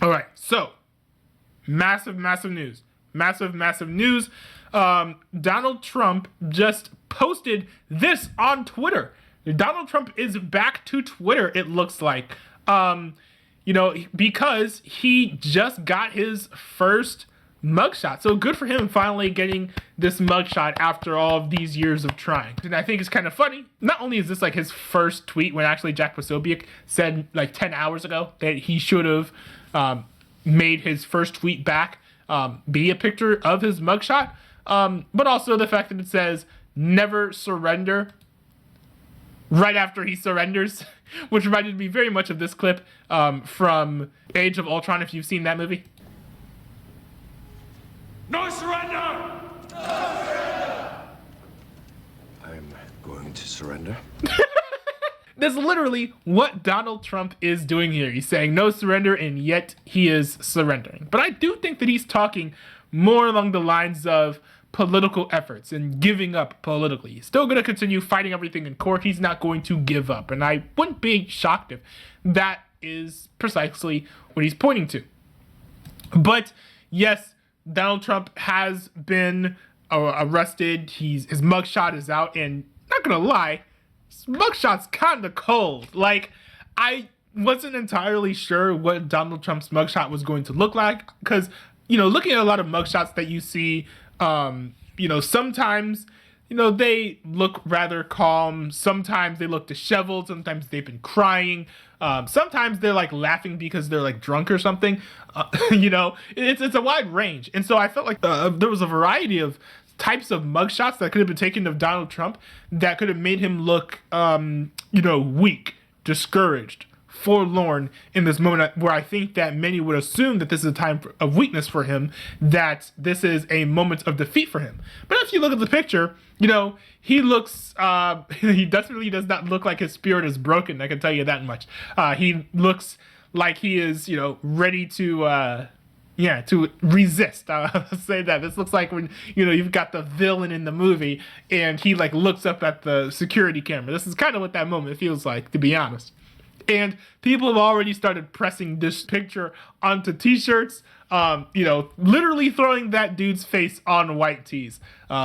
All right, so massive news. Massive news. Donald Trump just posted this on Twitter. Donald Trump is back to Twitter, it looks like. Because he just got his first mugshot. So good for him finally getting this mugshot after all of these years of trying. And I think it's kind of funny. Not only is this like his first tweet, when actually Jack Posobiec said like 10 hours ago that he should have made his first tweet back be a picture of his mugshot, but also the fact that it says never surrender right after he surrenders, which reminded me very much of this clip from Age of Ultron, if you've seen that movie. No surrender! No surrender! I'm going to surrender. That's literally what Donald Trump is doing here. He's saying no surrender, and yet he is surrendering. But I do think that he's talking more along the lines of political efforts and giving up politically. He's still going to continue fighting everything in court. He's not going to give up. And I wouldn't be shocked if that is precisely what he's pointing to. But yes, Donald Trump has been arrested. His mugshot is out, and not gonna lie, his mugshot's kind of cold. Like, I wasn't entirely sure what Donald Trump's mugshot was going to look like, because looking at a lot of mugshots that you see, sometimes they look rather calm. Sometimes they look disheveled. Sometimes they've been crying. Sometimes they're like laughing because they're like drunk or something. It's a wide range. And so I felt like there was a variety of types of mugshots that could have been taken of Donald Trump that could have made him look, weak, discouraged, forlorn in this moment, where I think that many would assume that this is a time of weakness for him, that this is a moment of defeat for him. But if you look at the picture, he looks, he definitely does not look like his spirit is broken. I can tell you that much. He looks like he is, ready to resist. I'll say that. This looks like when, you've got the villain in the movie and he like looks up at the security camera. This is kind of what that moment feels like, to be honest. And people have already started pressing this picture onto t-shirts, literally throwing that dude's face on white tees,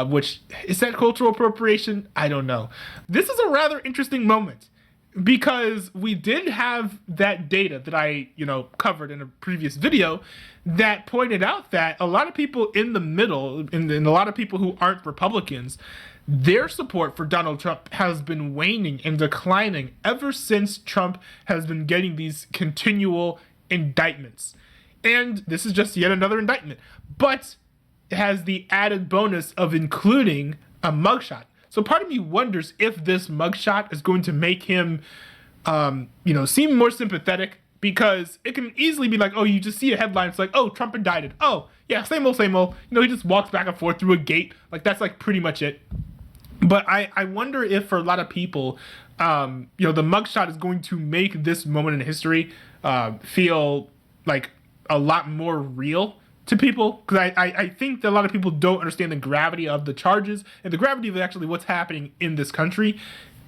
which is that cultural appropriation? I don't know. This is a rather interesting moment because we did have that data that I, covered in a previous video that pointed out that a lot of people in the middle, and a lot of people who aren't Republicans, their support for Donald Trump has been waning and declining ever since Trump has been getting these continual indictments. And this is just yet another indictment, but it has the added bonus of including a mugshot. So part of me wonders if this mugshot is going to make him, seem more sympathetic, because it can easily be like, oh, you just see a headline, it's like, oh, Trump indicted. Oh, yeah, same old. He just walks back and forth through a gate. Like, that's like pretty much it. But I wonder if for a lot of people, the mugshot is going to make this moment in history feel like a lot more real to people. Because I think that a lot of people don't understand the gravity of the charges and the gravity of actually what's happening in this country.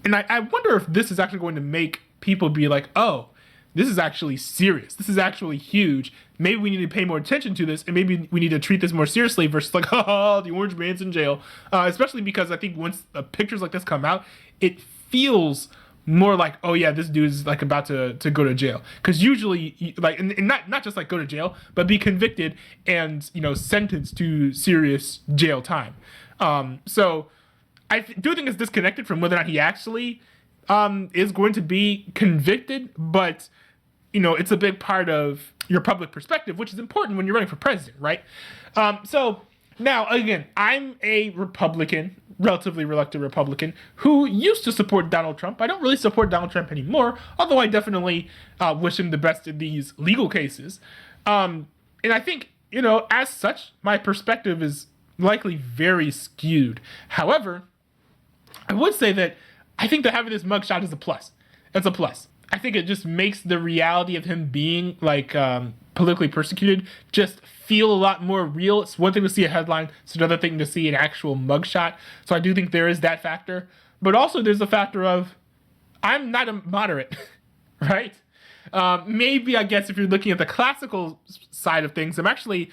And I wonder if this is actually going to make people be like, oh, this is actually serious. This is actually huge. Maybe we need to pay more attention to this, and maybe we need to treat this more seriously versus like, oh, the orange man's in jail. Especially because I think once pictures like this come out, it feels more like, oh yeah, this dude is like about to go to jail. Because usually, like, and not just like go to jail, but be convicted and sentenced to serious jail time. So I do think it's disconnected from whether or not he actually is going to be convicted, but it's a big part of your public perspective, which is important when you're running for president, right? So now, again, I'm a Republican, relatively reluctant Republican, who used to support Donald Trump. I don't really support Donald Trump anymore, although I definitely wish him the best in these legal cases. And I think, as such, my perspective is likely very skewed. However, I would say that I think that having this mugshot is a plus. It's a plus. I think it just makes the reality of him being like politically persecuted just feel a lot more real. It's one thing to see a headline. It's another thing to see an actual mugshot. So I do think there is that factor. But also there's the factor of I'm not a moderate, right? Maybe, I guess, if you're looking at the classical side of things, I'm actually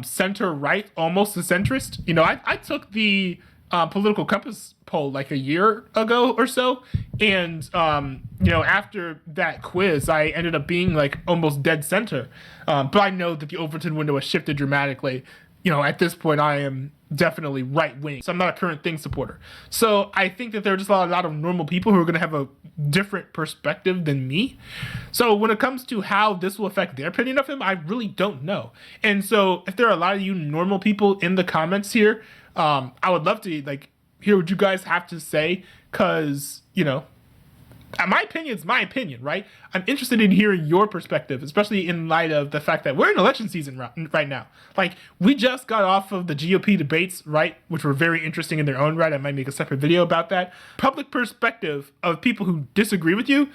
center right, almost a centrist. You know, I took the political compass poll like a year ago or so, and you know, after that quiz, I ended up being like almost dead center. But I know that the Overton window has shifted dramatically. You know, at this point, I am definitely right wing. So I'm not a current thing supporter. So I think that there are just a lot of normal people who are going to have a different perspective than me. So when it comes to how this will affect their opinion of him, I really don't know. And so if there are a lot of you normal people in the comments here, I would love to like hear what you guys have to say, because, you know, my opinion is my opinion, right? I'm interested in hearing your perspective, especially in light of the fact that we're in election season right now. Like, we just got off of the GOP debates, right? Which were very interesting in their own right. I might make a separate video about that. Public perspective of people who disagree with you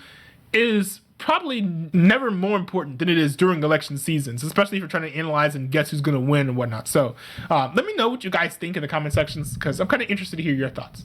is probably never more important than it is during election seasons, especially if you're trying to analyze and guess who's going to win and whatnot. So let me know what you guys think in the comment sections, because I'm kind of interested to hear your thoughts.